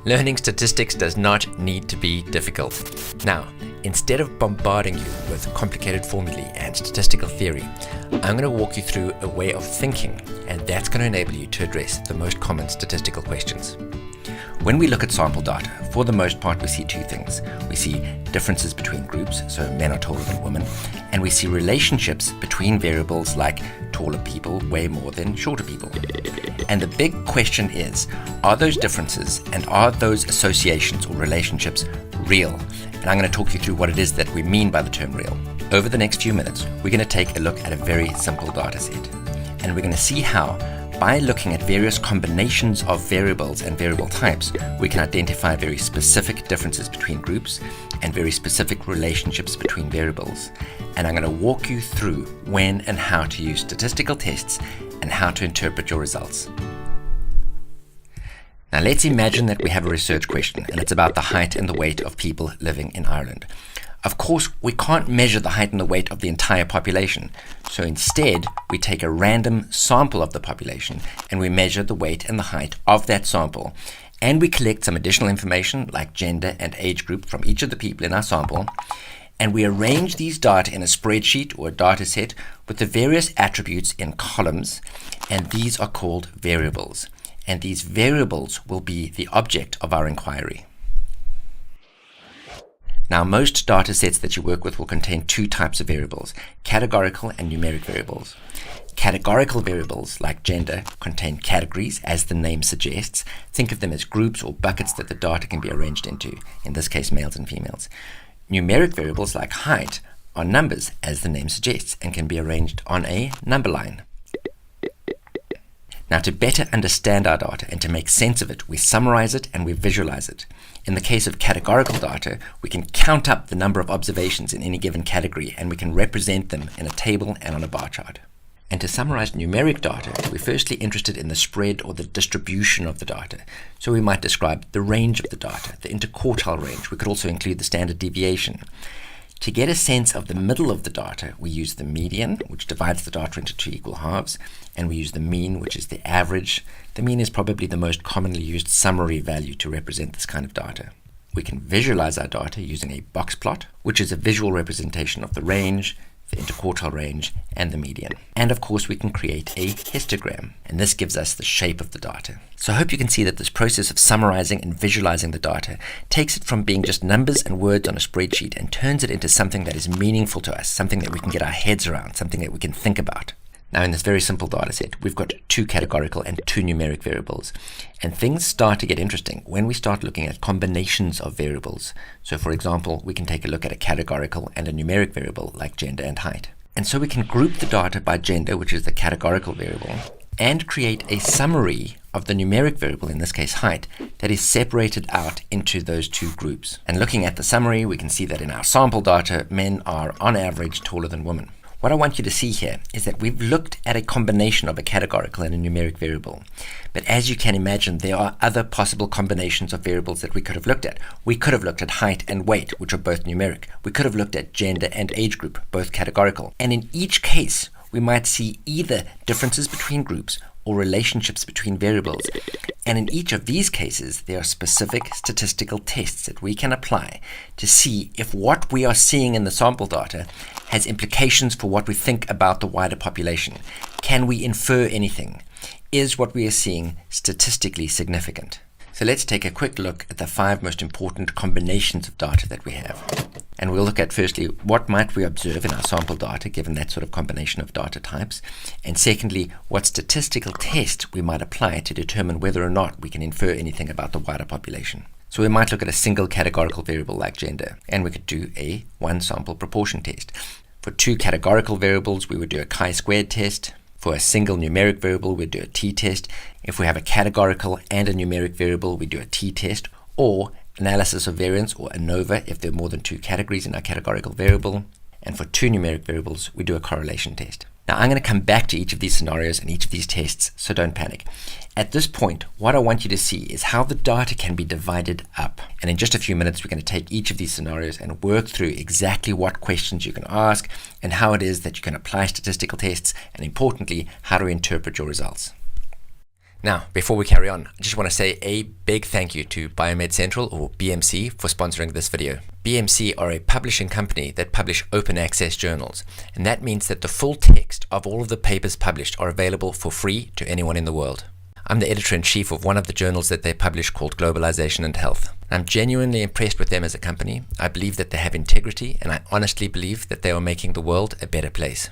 Learning statistics does not need to be difficult. Now, instead of bombarding you with complicated formulae and statistical theory, I'm going to walk you through a way of thinking, and that's going to enable you to address the most common statistical questions. When we look at sample data, for the most part we see two things. We see differences between groups, so men are taller than women, and we see relationships between variables like taller people weigh more than shorter people. And the big question is, are those differences and are those associations or relationships real? And I'm going to talk you through what it is that we mean by the term real. Over the next few minutes, we're going to take a look at a very simple data set, and we're going to see how, by looking at various combinations of variables and variable types, we can identify very specific differences between groups and very specific relationships between variables. And I'm going to walk you through when and how to use statistical tests and how to interpret your results. Now let's imagine that we have a research question, and it's about the height and the weight of people living in Ireland. Of course, we can't measure the height and the weight of the entire population, so instead we take a random sample of the population and we measure the weight and the height of that sample, and we collect some additional information like gender and age group from each of the people in our sample, and we arrange these data in a spreadsheet or a data set with the various attributes in columns, and these are called variables, and these variables will be the object of our inquiry. Now, most data sets that you work with will contain two types of variables, categorical and numeric variables. Categorical variables, like gender, contain categories, as the name suggests. Think of them as groups or buckets that the data can be arranged into, in this case males and females. Numeric variables, like height, are numbers, as the name suggests, and can be arranged on a number line. Now, to better understand our data and to make sense of it, we summarize it and we visualize it. In the case of categorical data, we can count up the number of observations in any given category, and we can represent them in a table and on a bar chart. And to summarize numeric data, we're firstly interested in the spread or the distribution of the data. So we might describe the range of the data, the interquartile range. We could also include the standard deviation. To get a sense of the middle of the data, we use the median, which divides the data into two equal halves, and we use the mean, which is the average. The mean is probably the most commonly used summary value to represent this kind of data. We can visualize our data using a box plot, which is a visual representation of the range, the interquartile range, and the median. And of course, we can create a histogram, and this gives us the shape of the data. So I hope you can see that this process of summarizing and visualizing the data takes it from being just numbers and words on a spreadsheet and turns it into something that is meaningful to us, something that we can get our heads around, something that we can think about. Now, in this very simple data set, we've got two categorical and two numeric variables. And things start to get interesting when we start looking at combinations of variables. So, for example, we can take a look at a categorical and a numeric variable like gender and height. And so we can group the data by gender, which is the categorical variable, and create a summary of the numeric variable, in this case height, that is separated out into those two groups. And looking at the summary, we can see that in our sample data, men are on average taller than women. What I want you to see here is that we've looked at a combination of a categorical and a numeric variable. But as you can imagine, there are other possible combinations of variables that we could have looked at. We could have looked at height and weight, which are both numeric. We could have looked at gender and age group, both categorical. And in each case, we might see either differences between groups or relationships between variables. And in each of these cases, there are specific statistical tests that we can apply to see if what we are seeing in the sample data has implications for what we think about the wider population. Can we infer anything? Is what we are seeing statistically significant? So let's take a quick look at the 5 most important combinations of data that we have. And we'll look at firstly, what might we observe in our sample data given that sort of combination of data types? And secondly, what statistical test we might apply to determine whether or not we can infer anything about the wider population. So we might look at a single categorical variable like gender, and we could do a one sample proportion test. For two categorical variables, we would do a chi-squared test. For a single numeric variable, we'd do a t-test. If we have a categorical and a numeric variable, we do a t-test, or analysis of variance, or ANOVA, if there are more than two categories in our categorical variable. And for two numeric variables, we do a correlation test. Now, I'm going to come back to each of these scenarios and each of these tests, so don't panic. At this point, what I want you to see is how the data can be divided up. And in just a few minutes, we're going to take each of these scenarios and work through exactly what questions you can ask and how it is that you can apply statistical tests, and importantly, how to interpret your results. Now, before we carry on, I just want to say a big thank you to Biomed Central, or BMC, for sponsoring this video. BMC are a publishing company that publish open access journals, and that means that the full text of all of the papers published are available for free to anyone in the world. I'm the editor-in-chief of one of the journals that they publish called Globalization and Health. I'm genuinely impressed with them as a company. I believe that they have integrity, and I honestly believe that they are making the world a better place.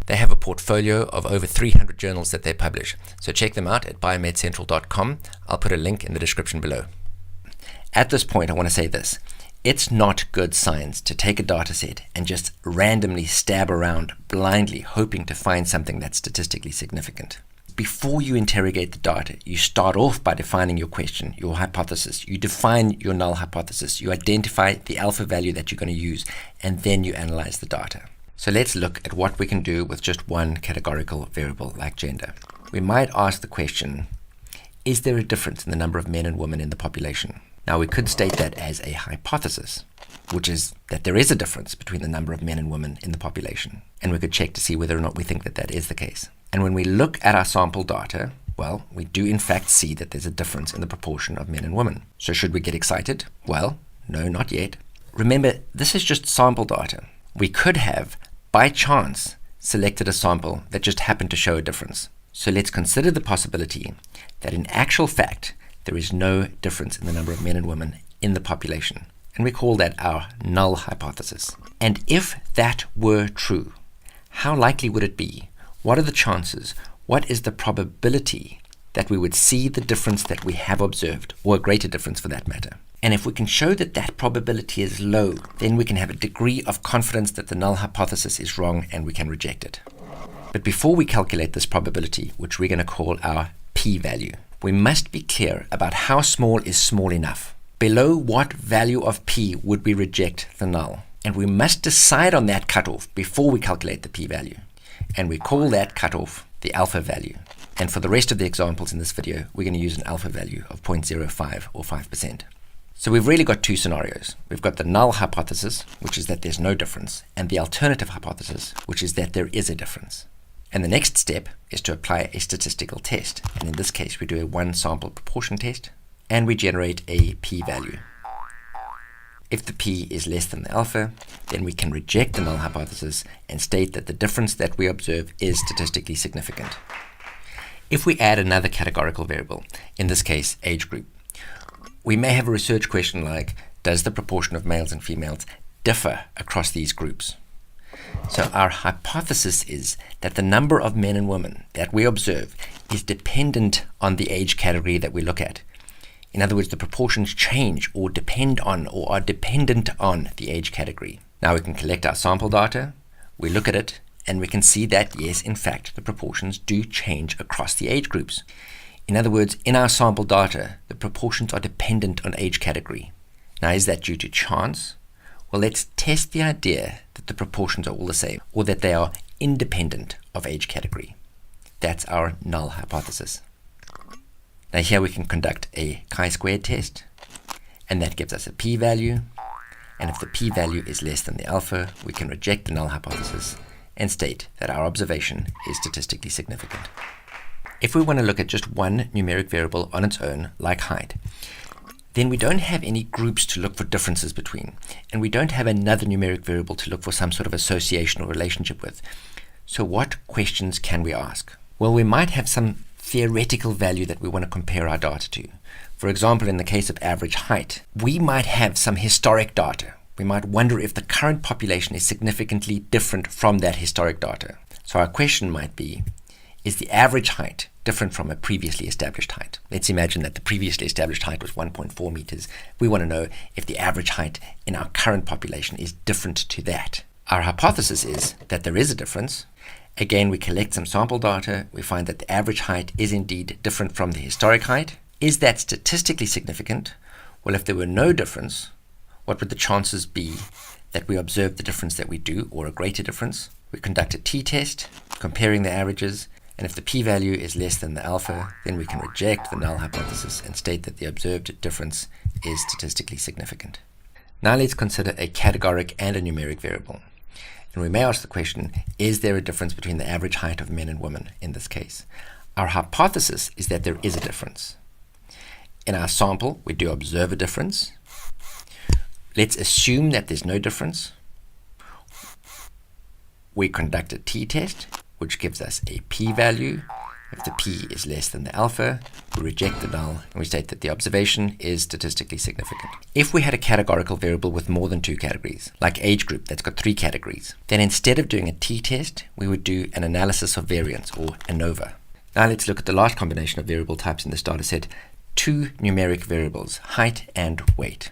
They have a portfolio of over 300 journals that they publish, so check them out at biomedcentral.com. I'll put a link in the description below. At this point, I want to say this. It's not good science to take a data set and just randomly stab around blindly hoping to find something that's statistically significant. Before you interrogate the data, you start off by defining your question, your hypothesis. You define your null hypothesis. You identify the alpha value that you're going to use, and then you analyze the data. So let's look at what we can do with just one categorical variable like gender. We might ask the question, is there a difference in the number of men and women in the population? Now, we could state that as a hypothesis, which is that there is a difference between the number of men and women in the population. And we could check to see whether or not we think that that is the case. And when we look at our sample data, well, we do in fact see that there's a difference in the proportion of men and women. So should we get excited? Well, no, not yet. Remember, this is just sample data. We could have, by chance, selected a sample that just happened to show a difference. So let's consider the possibility that in actual fact, there is no difference in the number of men and women in the population. And we call that our null hypothesis. And if that were true, how likely would it be? What are the chances? What is the probability that we would see the difference that we have observed, or a greater difference for that matter? And if we can show that that probability is low, then we can have a degree of confidence that the null hypothesis is wrong and we can reject it. But before we calculate this probability, which we're going to call our p-value, we must be clear about how small is small enough. Below what value of p would we reject the null? And we must decide on that cutoff before we calculate the p-value. And we call that cutoff the alpha value. And for the rest of the examples in this video, we're going to use an alpha value of 0.05 or 5%. So we've really got two scenarios. We've got the null hypothesis, which is that there's no difference, and the alternative hypothesis, which is that there is a difference. And the next step is to apply a statistical test. And in this case, we do a one sample proportion test, and we generate a p-value. If the p is less than the alpha, then we can reject the null hypothesis and state that the difference that we observe is statistically significant. If we add another categorical variable, in this case, age group, we may have a research question like, does the proportion of males and females differ across these groups? So our hypothesis is that the number of men and women that we observe is dependent on the age category that we look at. In other words, the proportions change or depend on or are dependent on the age category. Now we can collect our sample data, we look at it, and we can see that yes, in fact, the proportions do change across the age groups. In other words, in our sample data, the proportions are dependent on age category. Now, is that due to chance? Well, let's test the idea that the proportions are all the same, or that they are independent of age category. That's our null hypothesis. Now here we can conduct a chi-squared test, and that gives us a p-value. And if the p-value is less than the alpha, we can reject the null hypothesis and state that our observation is statistically significant. If we want to look at just one numeric variable on its own, like height, then we don't have any groups to look for differences between, and we don't have another numeric variable to look for some sort of association or relationship with. So what questions can we ask? Well, we might have some theoretical value that we want to compare our data to. For example, in the case of average height, we might have some historic data. We might wonder if the current population is significantly different from that historic data. So our question might be, is the average height different from a previously established height? Let's imagine that the previously established height was 1.4 meters. We want to know if the average height in our current population is different to that. Our hypothesis is that there is a difference. Again, we collect some sample data. We find that the average height is indeed different from the historic height. Is that statistically significant? Well, if there were no difference, what would the chances be that we observe the difference that we do, or a greater difference? We conduct a t-test, comparing the averages, and if the p-value is less than the alpha, then we can reject the null hypothesis and state that the observed difference is statistically significant. Now let's consider a categoric and a numeric variable. And we may ask the question, is there a difference between the average height of men and women in this case? Our hypothesis is that there is a difference. In our sample, we do observe a difference. Let's assume that there's no difference. We conduct a t-test, which gives us a p-value. If the p is less than the alpha, we reject the null, and we state that the observation is statistically significant. If we had a categorical variable with more than 2 categories, like age group that's got 3 categories, then instead of doing a t-test, we would do an analysis of variance, or ANOVA. Now let's look at the last combination of variable types in this data set, 2 numeric variables, height and weight.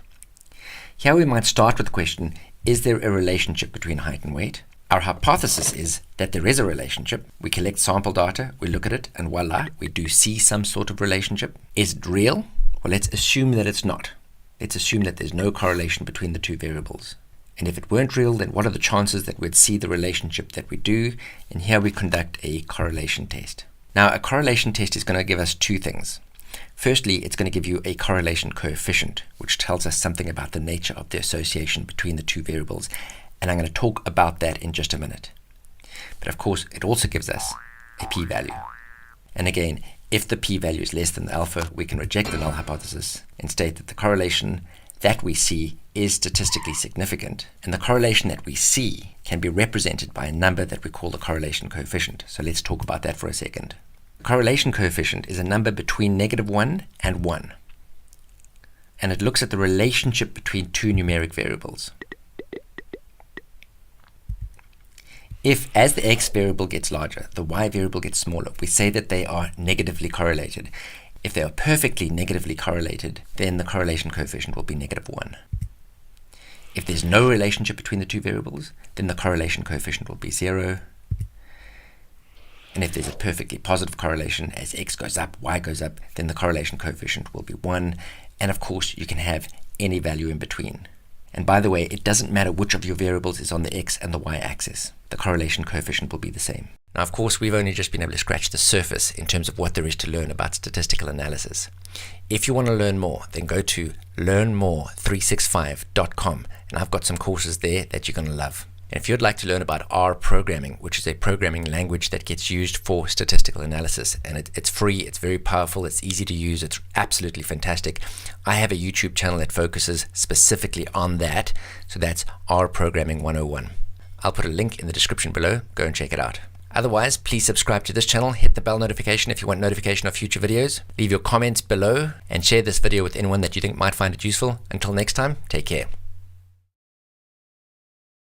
Here we might start with the question, is there a relationship between height and weight? Our hypothesis is that there is a relationship. We collect sample data, we look at it, and voila, we do see some sort of relationship. Is it real? Well, let's assume that it's not. Let's assume that there's no correlation between the 2 variables. And if it weren't real, then what are the chances that we'd see the relationship that we do? And here we conduct a correlation test. Now, a correlation test is going to give us 2 things. Firstly, it's going to give you a correlation coefficient, which tells us something about the nature of the association between the 2 variables. And I'm going to talk about that in just a minute. But of course, it also gives us a p-value. And again, if the p-value is less than the alpha, we can reject the null hypothesis and state that the correlation that we see is statistically significant. And the correlation that we see can be represented by a number that we call the correlation coefficient. So let's talk about that for a second. The correlation coefficient is a number between -1 and 1. And it looks at the relationship between 2 numeric variables. If, as the x variable gets larger, the y variable gets smaller, we say that they are negatively correlated. If they are perfectly negatively correlated, then the correlation coefficient will be -1. If there's no relationship between the 2 variables, then the correlation coefficient will be 0. And if there's a perfectly positive correlation, as x goes up, y goes up, then the correlation coefficient will be 1. And of course, you can have any value in between. And by the way, it doesn't matter which of your variables is on the x and the y axis. The correlation coefficient will be the same. Now, of course, we've only just been able to scratch the surface in terms of what there is to learn about statistical analysis. If you want to learn more, then go to learnmore365.com, and I've got some courses there that you're going to love. And if you'd like to learn about R programming, which is a programming language that gets used for statistical analysis, and it's free, it's very powerful, it's easy to use, it's absolutely fantastic. I have a YouTube channel that focuses specifically on that, so that's R Programming 101. I'll put a link in the description below, go and check it out. Otherwise, please subscribe to this channel, hit the bell notification if you want notification of future videos, leave your comments below, and share this video with anyone that you think might find it useful. Until next time, take care.